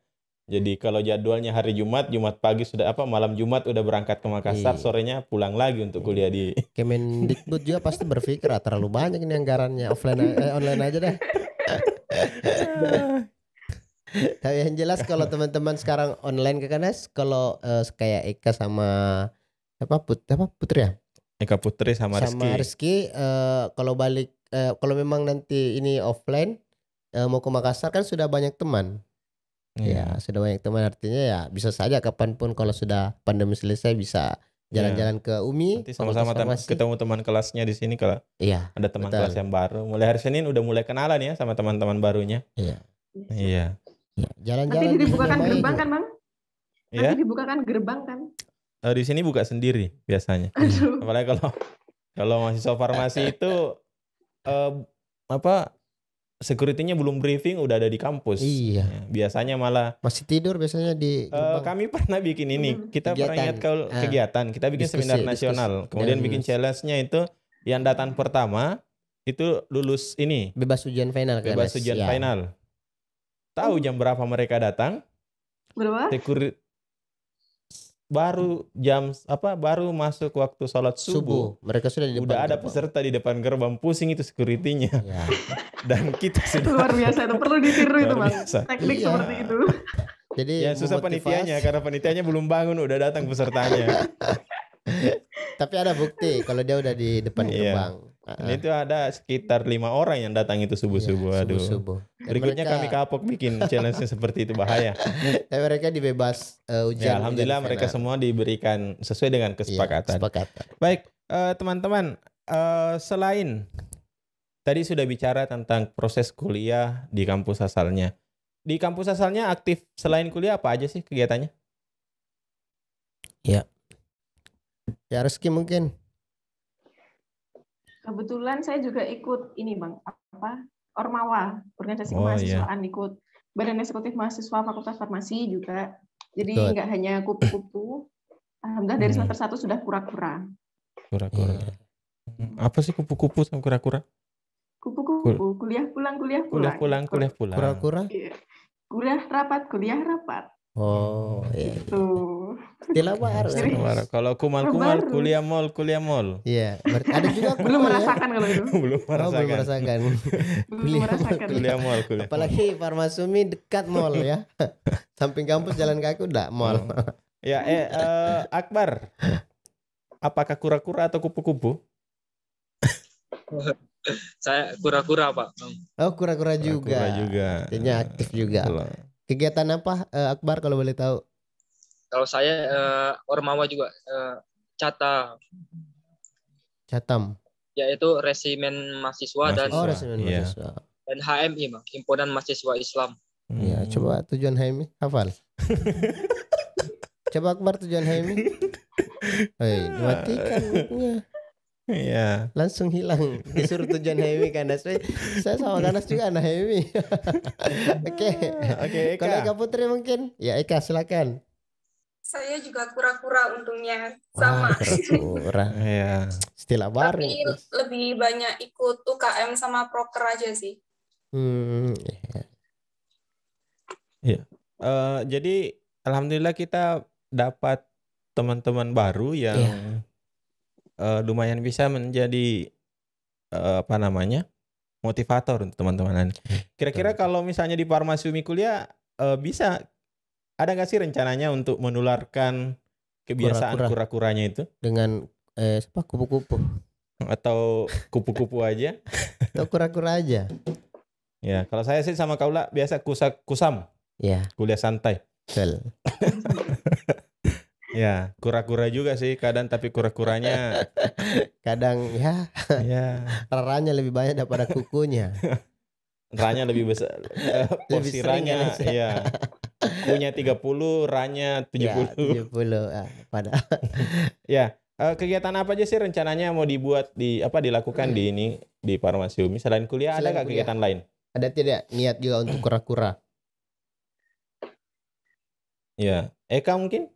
Speaker 1: Jadi kalau jadwalnya hari Jumat pagi sudah malam Jumat udah berangkat ke Makassar, sorenya pulang lagi untuk kuliah di
Speaker 2: Kemendikbud juga pasti berpikir terlalu banyak ini anggarannya online aja deh. Tapi yang jelas kalau teman-teman sekarang online ke Kanas, kalau kayak Eka sama Putri ya?
Speaker 1: Eka Putri sama
Speaker 2: Rizky kalau balik kalau memang nanti ini offline mau ke Makassar kan sudah banyak teman. Ya, sudah banyak teman artinya ya bisa saja kapanpun kalau sudah pandemi selesai bisa jalan-jalan ke UMI.
Speaker 1: Nanti sama-sama ketemu teman kelasnya di sini kalau ada teman kelas yang baru. Mulai hari Senin udah mulai kenalan ya sama teman-teman barunya. Iya.
Speaker 2: Jalan-jalan.
Speaker 5: Nanti dibukakan gerbang kan Bang?
Speaker 1: Iya.
Speaker 5: Nanti dibukakan gerbang kan?
Speaker 1: Di sini buka sendiri biasanya. Apalagi kalau mahasiswa farmasi itu security-nya belum briefing udah ada di kampus.
Speaker 2: Iya.
Speaker 1: Ya, biasanya malah
Speaker 2: masih tidur biasanya di
Speaker 1: kami pernah bikin ini. Kita pernah ingat kalau kegiatan, kita bikin seminar nasional. Kemudian bikin challenge-nya itu yang datang pertama itu lulus ini.
Speaker 2: Bebas ujian final kan.
Speaker 1: Bebas ujian final. Tahu jam berapa mereka datang?
Speaker 5: Berapa?
Speaker 1: Baru masuk waktu sholat subuh.
Speaker 2: Mereka sudah di depan
Speaker 1: udah ada peserta di depan gerbang, pusing itu security-nya. Ya. Dan kita sudah
Speaker 5: luar biasa itu, perlu ditiru itu Bang. Teknik seperti itu.
Speaker 2: Jadi
Speaker 1: yang susah panitianya karena panitianya belum bangun udah datang pesertanya.
Speaker 2: Tapi ada bukti kalau dia udah di depan gerbang.
Speaker 1: Ini itu ada sekitar 5 orang yang datang itu subuh-subuh.
Speaker 2: Subuh-subuh.
Speaker 1: Berikutnya kami kapok bikin challenge-nya seperti itu, bahaya.
Speaker 2: Tapi mereka dibebas ujian.
Speaker 1: Ya, alhamdulillah mereka semua diberikan sesuai dengan kesepakatan.
Speaker 2: Kesepakatan.
Speaker 1: Baik, teman-teman, selain tadi sudah bicara tentang proses kuliah di kampus asalnya. Di kampus asalnya aktif selain kuliah apa aja sih kegiatannya?
Speaker 2: Ya Rizky mungkin.
Speaker 5: Kebetulan saya juga ikut ini Bang, Ormawa, organisasi
Speaker 1: Oh,
Speaker 5: kemahasiswaan, ikut Badan Eksekutif Mahasiswa Fakultas Farmasi juga. Jadi
Speaker 2: Ikut.
Speaker 5: nggak hanya kupu-kupu. Alhamdulillah dari semester 1 sudah kura-kura.
Speaker 1: Kura-kura. Apa sih kupu-kupu sama kura-kura?
Speaker 5: Kupu-kupu, kuliah pulang.
Speaker 1: Kuliah pulang.
Speaker 2: Kura-kura?
Speaker 5: Iya. Kuliah rapat.
Speaker 2: Oh, iya.
Speaker 5: Tuh.
Speaker 2: Istilah baru.
Speaker 1: Kalau kumal-kumal, kuliah mall.
Speaker 2: Iya, berarti ada juga
Speaker 5: Belum
Speaker 2: kumal ya?
Speaker 5: merasakan kalau itu.
Speaker 1: Belum merasakan.
Speaker 5: Belum merasakan.
Speaker 1: Kuliah mall.
Speaker 2: Apalagi Farmasumi dekat mall ya. Samping kampus jalan kaki udah mall.
Speaker 1: Ya, Akbar. Apakah kura-kura atau kupu-kupu?
Speaker 3: Saya kura-kura, Pak.
Speaker 2: Oh, kura-kura juga.
Speaker 1: Kura-kura juga.
Speaker 2: Artinya aktif juga.
Speaker 1: Betul.
Speaker 2: Kegiatan apa Akbar kalau boleh tahu?
Speaker 3: Kalau saya Ormawa juga,
Speaker 2: Catam.
Speaker 3: yaitu Resimen Mahasiswa dan
Speaker 2: Resimen Mahasiswa.
Speaker 3: dan HMI, Bang, Himpunan Mahasiswa Islam.
Speaker 2: Ya, coba tujuan HMI hafal. Coba Akbar tujuan HMI. Matikan mic-nya.
Speaker 1: Iya.
Speaker 2: Langsung hilang disuruh tujuan HMI Kanas. Saya sama Kanas juga anak HMI. Oke,
Speaker 1: Eka.
Speaker 2: Kalau Eka Putri mungkin, ya Eka silakan.
Speaker 4: Saya juga kura-kura untungnya sama.
Speaker 2: Kura-kura.
Speaker 1: Iya.
Speaker 2: Istilah baru.
Speaker 4: Tapi lebih banyak ikut UKM sama proker aja sih.
Speaker 1: Iya. Jadi alhamdulillah kita dapat teman-teman baru yang lumayan bisa menjadi motivator untuk teman-teman. Kira-kira kalau misalnya di Farmasi Umi kuliah bisa ada nggak sih rencananya untuk menularkan kebiasaan kura-kuranya itu
Speaker 2: dengan kupu-kupu
Speaker 1: atau kupu-kupu aja
Speaker 2: atau kura-kura aja?
Speaker 1: Ya, kalau saya sih sama Kaula biasa kusam.
Speaker 2: Ya.
Speaker 1: Kuliah santai.
Speaker 2: Betul.
Speaker 1: Ya, kura-kura juga sih kadang, tapi kura-kuranya
Speaker 2: kadang ya raranya lebih banyak daripada kukunya.
Speaker 1: Ranya lebih besar. Porsi ranya ya. Kukunya 30, ranya 70.
Speaker 2: Ya, 70 pada.
Speaker 1: Ya, kegiatan apa aja sih rencananya mau dilakukan di Farmasi Umi selain kuliah? Ada nggak kegiatan lain?
Speaker 2: Ada tidak niat juga untuk kura-kura?
Speaker 1: Ya, Eka mungkin?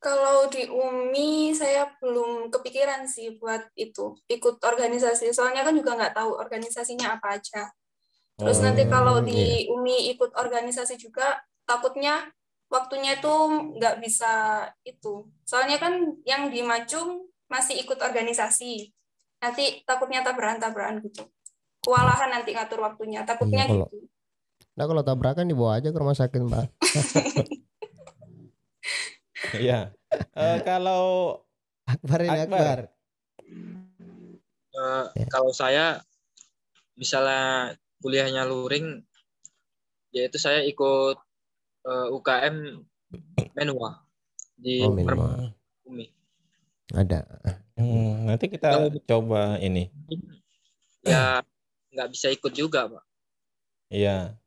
Speaker 4: Kalau di UMI saya belum kepikiran sih buat ikut organisasi. Soalnya kan juga nggak tahu organisasinya apa aja. Terus nanti kalau di UMI ikut organisasi juga takutnya waktunya itu nggak bisa itu. Soalnya kan yang di Macung masih ikut organisasi. Nanti takutnya tabrakan gitu. Kewalahan nanti ngatur waktunya. Takutnya gitu.
Speaker 2: Nah, kalau tabrakan dibawa aja ke rumah sakit, Mbak.
Speaker 1: Iya. Kalau
Speaker 2: Akbar.
Speaker 3: Kalau saya misalnya kuliahnya luring, yaitu saya ikut UKM Menua di Umi.
Speaker 2: Ada.
Speaker 1: Nanti kita coba ini.
Speaker 3: Ya nggak bisa ikut juga, Pak.
Speaker 1: Iya.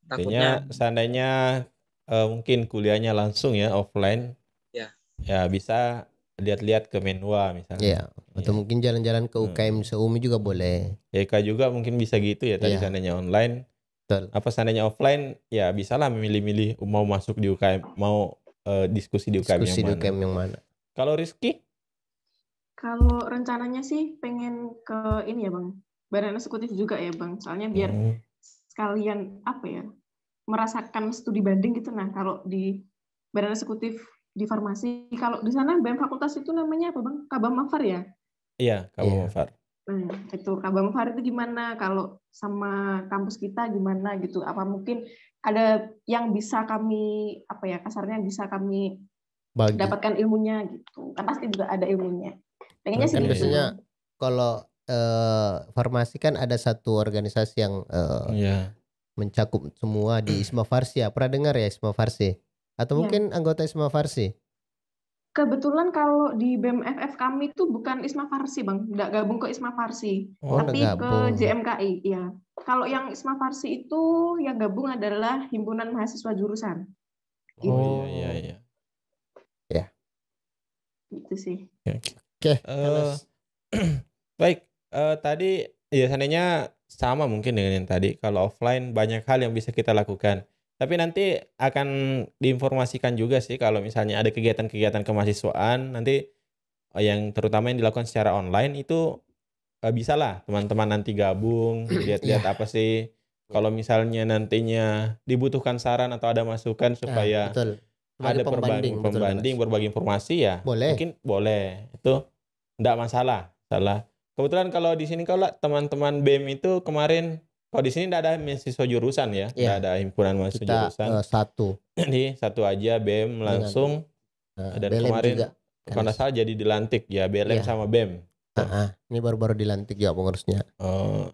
Speaker 3: Takutnya
Speaker 1: seandainya mungkin kuliahnya langsung ya offline. Ya bisa lihat-lihat ke Menua misalnya.
Speaker 2: Iya. Atau mungkin jalan-jalan ke UKM se-Umi juga boleh.
Speaker 1: Eka juga mungkin bisa gitu ya tadi seandainya online.
Speaker 2: Betul.
Speaker 1: Apa seandainya offline ya bisalah memilih-milih mau masuk di UKM, mau diskusi di UKM
Speaker 2: yang mana.
Speaker 1: Kalau Rizky?
Speaker 5: Kalau rencananya sih pengen ke ini ya Bang, Badan Eksekutif juga ya Bang. Soalnya biar sekalian merasakan studi banding gitu. Nah kalau di Badan Eksekutif di farmasi, kalau di sana BEM fakultas itu namanya apa Bang? Kabamafar ya?
Speaker 1: Iya, Kabamafar.
Speaker 5: Nah, itu Kabamafar itu gimana? Kalau sama kampus kita gimana gitu? Apa mungkin ada yang bisa kami kasarnya bisa kami dapatkan ilmunya gitu? Kan pasti juga ada ilmunya. Pengennya sih
Speaker 2: biasanya kalau farmasi kan ada satu organisasi yang mencakup semua di Isma Farsi ya. Pernah dengar ya Isma Farsi? Atau mungkin anggota Isma Farsi?
Speaker 5: Kebetulan kalau di BEM FF kami itu bukan Isma Farsi, Bang. Nggak gabung ke Isma Farsi, tapi ke JMKI. Ya. Kalau yang Isma Farsi itu yang gabung adalah Himpunan Mahasiswa Jurusan.
Speaker 1: Oh iya.
Speaker 2: Ya.
Speaker 5: Itu sih.
Speaker 2: Oke.
Speaker 1: Baik, tadi ya seandainya sama mungkin dengan yang tadi. Kalau offline banyak hal yang bisa kita lakukan. Tapi nanti akan diinformasikan juga sih kalau misalnya ada kegiatan-kegiatan kemahasiswaan nanti yang terutama yang dilakukan secara online itu bisa lah teman-teman nanti gabung lihat-lihat apa sih kalau misalnya nantinya dibutuhkan saran atau ada masukan supaya ada pembanding berbagi informasi ya mungkin boleh itu enggak masalah. Kebetulan kalau di sini kalau teman-teman BEM itu kemarin kalau di sini tidak ada mahasiswa jurusan ya, tidak ada himpunan mahasiswa jurusan.
Speaker 2: Satu.
Speaker 1: Jadi satu aja BEM langsung dan
Speaker 2: BLM
Speaker 1: kemarin
Speaker 2: juga,
Speaker 1: kalau nggak salah jadi dilantik ya BLM sama BEM.
Speaker 2: Ini baru-baru dilantik ya pengurusnya.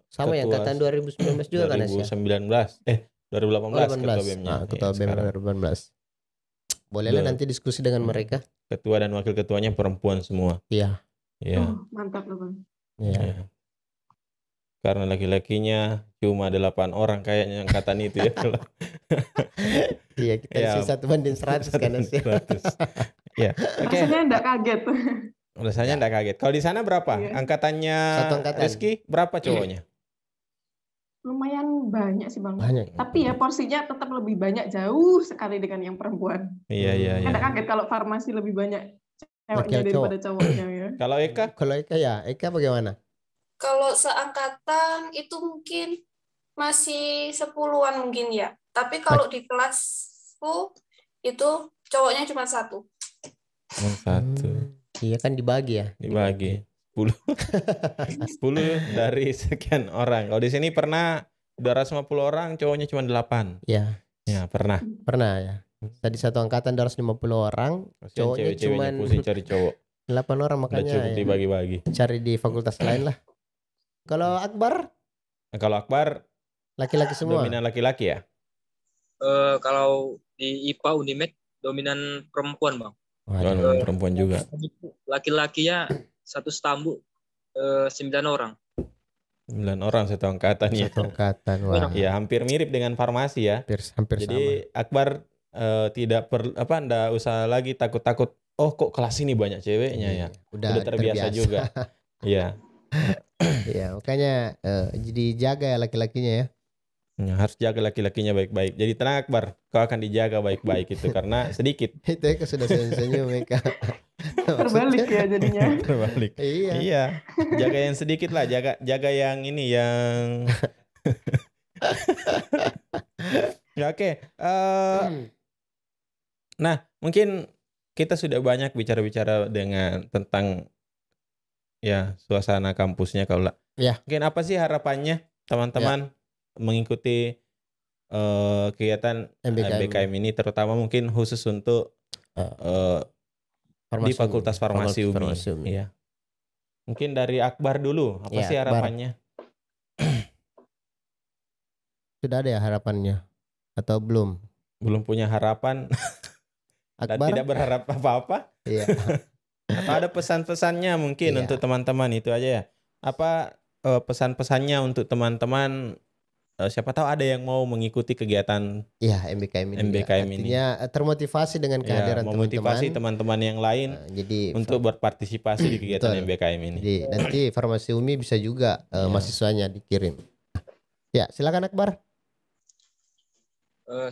Speaker 2: Sama yang angkatan 2019 juga kan ya?
Speaker 1: 2018 ketua BEM-nya.
Speaker 2: Ketua BEM 2018. Bolehlah nanti diskusi dengan mereka.
Speaker 1: Ketua dan wakil ketuanya perempuan semua.
Speaker 2: Iya.
Speaker 5: Mantap loh, Bang.
Speaker 2: Iya.
Speaker 1: Karena laki-lakinya cuma 8 orang kayaknya angkatan itu ya.
Speaker 2: Iya, kita isi 1:100 kan sih.
Speaker 1: Ya.
Speaker 5: Rasanya enggak kaget.
Speaker 1: Rasanya enggak kaget. Kalau di sana berapa? Angkatannya Rizky berapa cowoknya?
Speaker 5: Lumayan banyak sih, Bang.
Speaker 2: Banyak.
Speaker 5: Tapi ya porsinya tetap lebih banyak jauh sekali dengan yang perempuan.
Speaker 1: Iya.
Speaker 5: Enggak kaget kalau farmasi lebih banyak ceweknya daripada cowoknya ya.
Speaker 1: Kalau Eka?
Speaker 2: Eka bagaimana?
Speaker 4: Kalau seangkatan itu mungkin masih 10-an mungkin ya. Tapi kalau di kelasku itu cowoknya cuma 1.
Speaker 2: Iya kan dibagi ya?
Speaker 1: Dibagi 10. 10 dari sekian orang. Kalau di sini pernah 250 orang, cowoknya cuma 8.
Speaker 2: Iya.
Speaker 1: Ya, pernah.
Speaker 2: Pernah ya. Tadi satu angkatan 250 orang, cowoknya cuma
Speaker 1: pusing cari cowok.
Speaker 2: 8 orang makanya.
Speaker 1: Udah cukup dibagi-bagi.
Speaker 2: Cari di fakultas lain lah. Kalau Akbar?
Speaker 1: Kalau Akbar
Speaker 2: laki-laki semua.
Speaker 1: Dominan laki-laki ya?
Speaker 3: Kalau di IPA Unimed dominan perempuan, Bang.
Speaker 1: Perempuan juga.
Speaker 3: Laki-lakinya satu stambu 9 orang.
Speaker 1: 9 orang satu angkatan ya.
Speaker 2: Satu angkatan. Wah.
Speaker 1: Ya, hampir mirip dengan farmasi ya.
Speaker 2: Hampir
Speaker 1: jadi
Speaker 2: sama.
Speaker 1: Akbar enggak usah lagi takut-takut. Oh, kok kelas ini banyak ceweknya ya. Udah terbiasa juga. Iya.
Speaker 2: Iya, makanya jadi jaga ya laki-lakinya ya.
Speaker 1: Harus jaga laki-lakinya baik-baik. Jadi tenang Akbar, kau akan dijaga baik-baik itu karena sedikit.
Speaker 2: Itu ya sudah senyum mereka.
Speaker 5: Terbalik ya jadinya.
Speaker 1: Terbalik. Iya. Jaga yang sedikit lah, jaga yang ini yang ya, oke. Nah, mungkin kita sudah banyak bicara-bicara tentang ya suasana kampusnya kalau lah.
Speaker 2: Ya.
Speaker 1: Mungkin apa sih harapannya teman-teman mengikuti kegiatan MBKM ini, terutama mungkin khusus untuk di Fakultas Farmasi UMI. Ya. Mungkin dari Akbar dulu, apa sih harapannya?
Speaker 2: Sudah ada ya harapannya atau belum?
Speaker 1: Belum punya harapan. Dan tidak berharap apa-apa.
Speaker 2: Iya.
Speaker 1: Atau ada pesan-pesannya mungkin untuk teman-teman itu aja ya. Apa pesan-pesannya untuk teman-teman? Siapa tahu ada yang mau mengikuti kegiatan
Speaker 2: MBKM ini. Artinya termotivasi dengan kehadiran
Speaker 1: memotivasi teman-teman yang lain untuk berpartisipasi di kegiatan MBKM ini.
Speaker 2: Jadi nanti Farmasi UMI bisa juga mahasiswanya dikirim. Ya, silakan Akbar.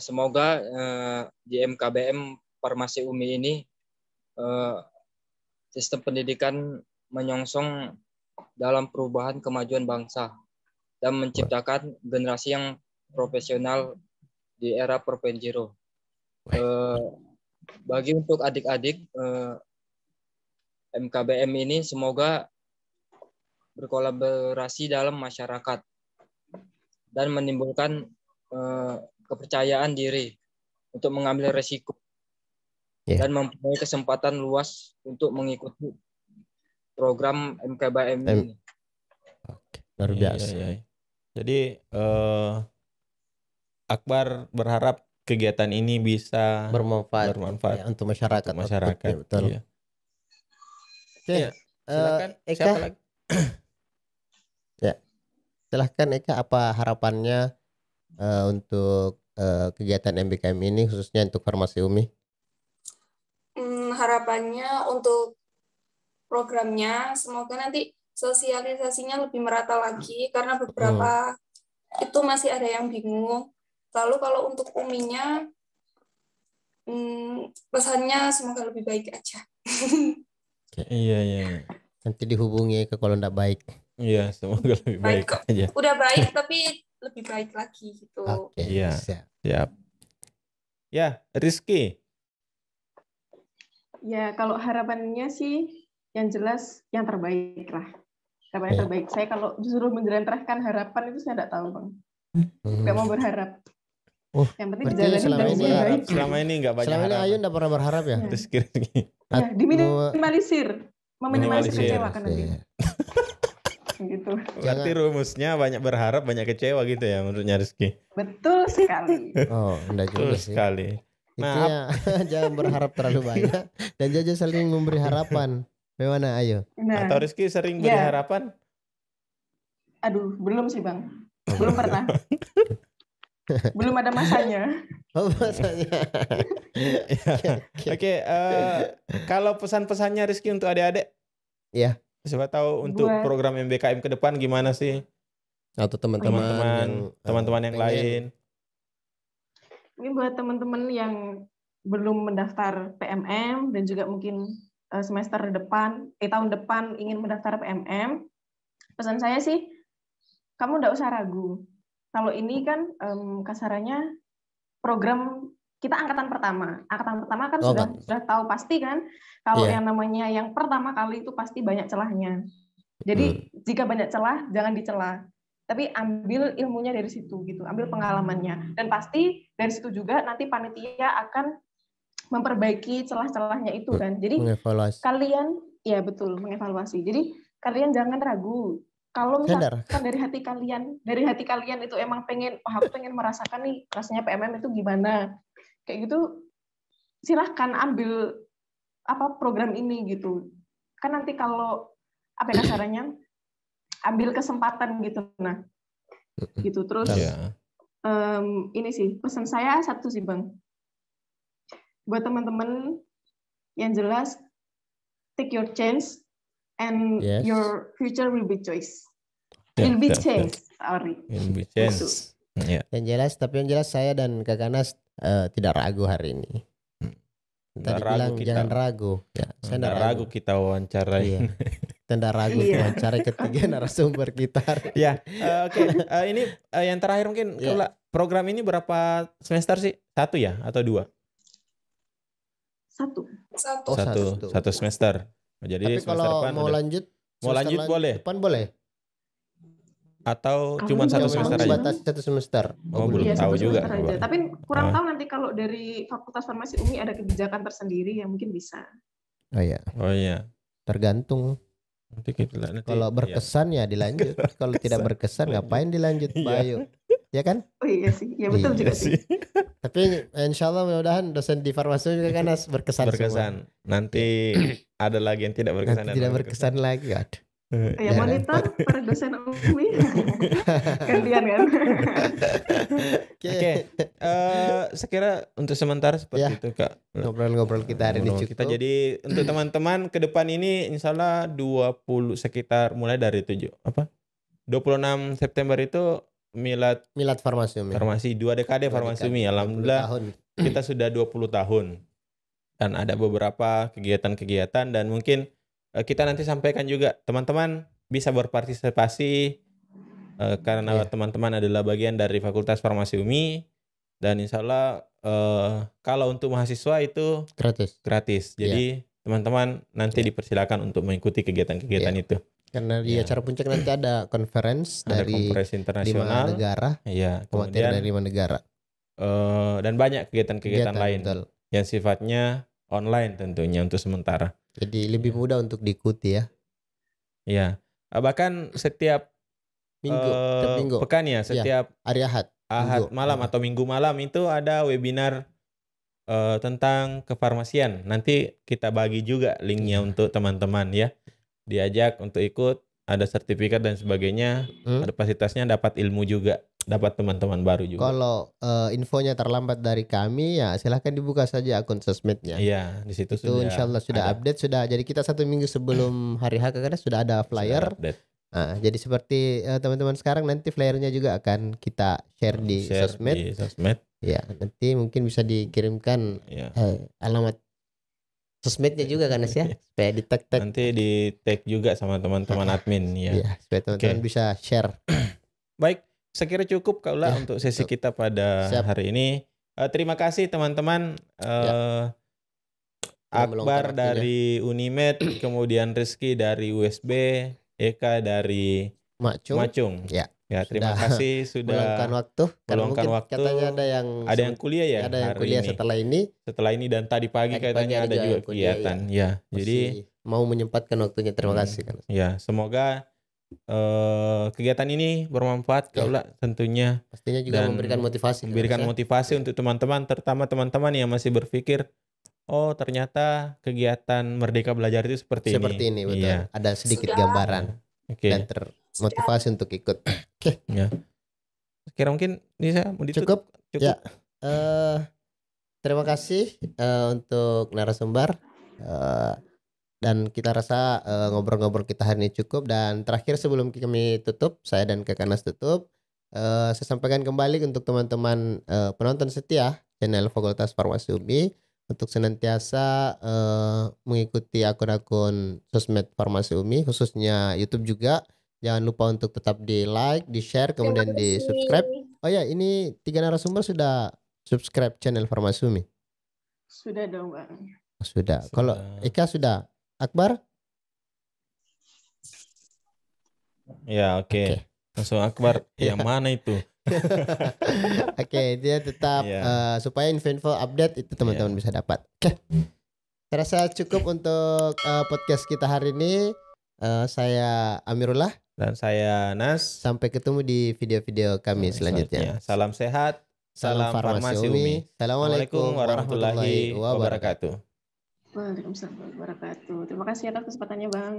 Speaker 3: Semoga di MKBM Farmasi UMI ini sistem pendidikan menyongsong dalam perubahan kemajuan bangsa dan menciptakan generasi yang profesional di era 4.0. Bagi untuk adik-adik MKBM ini semoga berkolaborasi dalam masyarakat dan menimbulkan kepercayaan diri untuk mengambil resiko dan mempunyai kesempatan luas untuk mengikuti program MKBM ini.
Speaker 2: Luar biasa.
Speaker 1: Jadi Akbar berharap kegiatan ini bisa
Speaker 2: bermanfaat untuk masyarakat.
Speaker 1: Betul. Iya. Iya, silakan.
Speaker 2: Eka.
Speaker 1: Siapa lagi?
Speaker 2: Ya, silahkan Eka, apa harapannya untuk kegiatan MBKM ini khususnya untuk Farmasi UMI?
Speaker 4: Harapannya untuk programnya semoga nanti sosialisasinya lebih merata lagi karena beberapa itu masih ada yang bingung. Lalu kalau untuk UMI-nya pesannya semoga lebih baik aja.
Speaker 1: Iya.
Speaker 2: Nanti dihubungi Eka kalau enggak baik.
Speaker 1: Iya, semoga lebih baik
Speaker 4: kok.
Speaker 1: aja.
Speaker 4: Udah baik tapi lebih baik lagi gitu.
Speaker 2: Oke,
Speaker 1: Iya.
Speaker 2: siap.
Speaker 1: Ya, Rizky.
Speaker 5: Ya, kalau harapannya sih yang jelas yang terbaik lah. Harapan yang terbaik. Saya kalau disuruh menjelantarkan harapan itu saya tidak tahu, Bang. Nggak mau berharap. Yang penting
Speaker 2: berarti
Speaker 1: selama ini nggak banyak
Speaker 2: selama ini
Speaker 1: harapan.
Speaker 2: Ayu nggak pernah berharap ya?
Speaker 1: Rizky.
Speaker 5: Ya, diminimalisir. Meminimalisir kecewa kan nanti. Gitu.
Speaker 1: Berarti rumusnya banyak berharap, banyak kecewa gitu ya menurutnya Rizky.
Speaker 5: Betul sekali.
Speaker 2: Oh, enggak juga
Speaker 1: Betul
Speaker 2: sih.
Speaker 1: sekali.
Speaker 2: Intinya jangan berharap terlalu banyak dan jangan saling memberi harapan. Bagaimana Ayu?
Speaker 5: Nah,
Speaker 1: atau Rizky sering beri harapan?
Speaker 5: Aduh, belum sih Bang. Belum pernah. Belum ada masanya.
Speaker 2: Oh, masanya.
Speaker 1: Oke, kalau pesan-pesannya Rizky untuk adik-adik?
Speaker 2: Iya.
Speaker 1: Siapa tahu untuk program MBKM ke depan gimana sih?
Speaker 2: Atau teman-teman
Speaker 1: yang lain.
Speaker 5: Ini buat teman-teman yang belum mendaftar PMM dan juga mungkin semester depan, tahun depan ingin mendaftar PMM, pesan saya sih, kamu nggak usah ragu. Kalau ini kan kasarannya program kita angkatan pertama. Angkatan pertama kan sudah tahu pasti kan, kalau yang namanya yang pertama kali itu pasti banyak celahnya. Jadi jika banyak celah, jangan dicela. Tapi ambil ilmunya dari situ gitu, ambil pengalamannya. Dan pasti dari situ juga nanti panitia akan memperbaiki celah-celahnya itu kan. Jadi kalian, ya betul, mengevaluasi. Jadi kalian jangan ragu. Kalau misalkan dari hati kalian itu emang pengen, aku pengen merasakan nih rasanya PMM itu gimana, kayak gitu, silahkan ambil program ini gitu. Kan nanti kalau kasarannya ambil kesempatan gitu, nah gitu terus. Ini sih pesan saya satu sih Bang, buat teman-teman yang jelas, take your chance and your future will be choice. Will be changed. Sorry.
Speaker 1: Will be changed.
Speaker 2: Yang jelas saya dan Kak Anas tidak ragu hari ini. Tadi bilang jangan ragu. Ya, saya tidak ragu
Speaker 1: kita wawancarai.
Speaker 2: Tidak ragu wawancara ketiga narasumber kita.
Speaker 1: Ya, oke. Ini yang terakhir mungkin program ini berapa semester sih? 1 ya atau 2? 1 semester. Jadi
Speaker 2: tapi kalau mau lanjut
Speaker 1: boleh.
Speaker 2: Depan boleh.
Speaker 1: Atau cuma 1 semester aja?
Speaker 2: Batasi 1 semester.
Speaker 1: Belum tahu juga.
Speaker 5: Tapi kurang tahu nanti kalau dari Fakultas Farmasi UMI ada kebijakan tersendiri yang mungkin bisa.
Speaker 2: Oh iya. Tergantung. Kalau berkesan ya dilanjut. Kalau tidak berkesan ngapain dilanjut, Pak Ayu? Ya kan?
Speaker 5: Oh iya sih. Ya betul juga sih.
Speaker 2: Tapi insya Allah mudah-mudahan dosen di farmasi juga kan berkesan. Semua.
Speaker 1: Nanti ada lagi yang tidak berkesan.
Speaker 2: Nanti tidak berkesan lagi. Aduh.
Speaker 5: Ya monitor para dosen UMI. Gantian kan.
Speaker 1: Oke. Saya kira untuk sementara seperti itu Kak.
Speaker 2: Ngobrol-ngobrol kita hari ini cukup.
Speaker 1: Kita jadi untuk teman-teman ke depan ini insya Allah 20 sekitar mulai dari 26 September itu Milad
Speaker 2: Farmasi UMI.
Speaker 1: Farmasi 2 dekade Farmasi UMI. Alhamdulillah kita sudah 20 tahun. Dan ada beberapa kegiatan-kegiatan dan mungkin kita nanti sampaikan juga teman-teman bisa berpartisipasi karena teman-teman adalah bagian dari Fakultas Farmasi UMI dan insya Allah kalau untuk mahasiswa itu gratis. Jadi teman-teman nanti dipersilakan untuk mengikuti kegiatan-kegiatan itu.
Speaker 2: Karena di acara puncak nanti ada conference dari
Speaker 1: internasional
Speaker 2: 5 negara.
Speaker 1: Iya,
Speaker 2: kemudian dari 5 negara.
Speaker 1: Dan banyak kegiatan-kegiatan lain yang sifatnya online tentunya untuk sementara.
Speaker 2: Jadi lebih mudah untuk diikuti ya.
Speaker 1: Iya. Bahkan setiap minggu. Pekan ya, setiap
Speaker 2: hari Ahad
Speaker 1: malam atau Minggu malam itu ada webinar tentang kefarmasian. Nanti kita bagi juga linknya untuk teman-teman ya. Diajak untuk ikut, ada sertifikat dan sebagainya, ada fasilitasnya, dapat ilmu juga, dapat teman-teman baru juga.
Speaker 2: Kalau infonya terlambat dari kami ya silahkan dibuka saja akun sosmednya.
Speaker 1: Iya, di situ
Speaker 2: itu insya Allah sudah update sudah. Jadi kita 1 minggu sebelum hari H karena sudah ada flyer. Nah, jadi seperti teman-teman sekarang nanti flyernya juga akan kita share di sosmed. Ya, nanti mungkin bisa dikirimkan alamat sosmednya juga kan ya, supaya di tag.
Speaker 1: Nanti di tag juga sama teman-teman admin ya.
Speaker 2: Iya, supaya teman-teman bisa share.
Speaker 1: Baik, saya kira cukup Kaula untuk sesi kita pada hari ini. Terima kasih teman-teman. Akbar dari Unimed, kemudian Rizky dari USB, Eka dari Macung. Ya, terima kasih sudah
Speaker 2: meluangkan waktu.
Speaker 1: Meluangkan waktu.
Speaker 2: Katanya ada yang
Speaker 1: kuliah ya.
Speaker 2: Ada yang kuliah ini.
Speaker 1: Setelah ini dan tadi pagi katanya ada juga kegiatan. Ya, jadi
Speaker 2: mau menyempatkan waktunya. Terima kasih kan.
Speaker 1: Ya, semoga kegiatan ini bermanfaat Kaula tentunya.
Speaker 2: Pastinya juga memberikan motivasi.
Speaker 1: Untuk teman-teman, terutama teman-teman yang masih berpikir, oh ternyata kegiatan Merdeka Belajar itu seperti
Speaker 2: ini. Betul. Iya. Ada sedikit gambaran dan termotivasi untuk ikut.
Speaker 1: Ya. Kira mungkin bisa mau ditutup.
Speaker 2: Cukup. Ya. Terima kasih untuk narasumber. Dan kita rasa ngobrol-ngobrol kita hari ini cukup. Dan terakhir sebelum kami tutup, saya dan Kakak Nas tutup, saya sampaikan kembali untuk teman-teman penonton setia channel Fakultas Farmasi UMI untuk senantiasa mengikuti akun-akun sosmed Farmasi UMI, khususnya YouTube juga. Jangan lupa untuk tetap di like, di share, kemudian di subscribe. Oh ya, ini 3 narasumber sudah subscribe channel Farmasi UMI?
Speaker 5: Sudah dong Bang.
Speaker 2: Sudah. Kalau Eka sudah. Akbar?
Speaker 1: Ya, oke. Langsung Akbar. Yang mana itu?
Speaker 2: Oke, dia tetap supaya info-info update itu teman-teman bisa dapat. Oke. Saya rasa cukup untuk podcast kita hari ini. Saya Amirullah
Speaker 1: dan saya Nas.
Speaker 2: Sampai ketemu di video-video kami selanjutnya.
Speaker 1: Salam sehat. Salam Farmasi UMI.
Speaker 2: Assalamualaikum warahmatullahi wabarakatuh.
Speaker 5: Waalaikumsalam warahmatullahi wabarakatuh. Terima kasih atas kesempatannya Bang.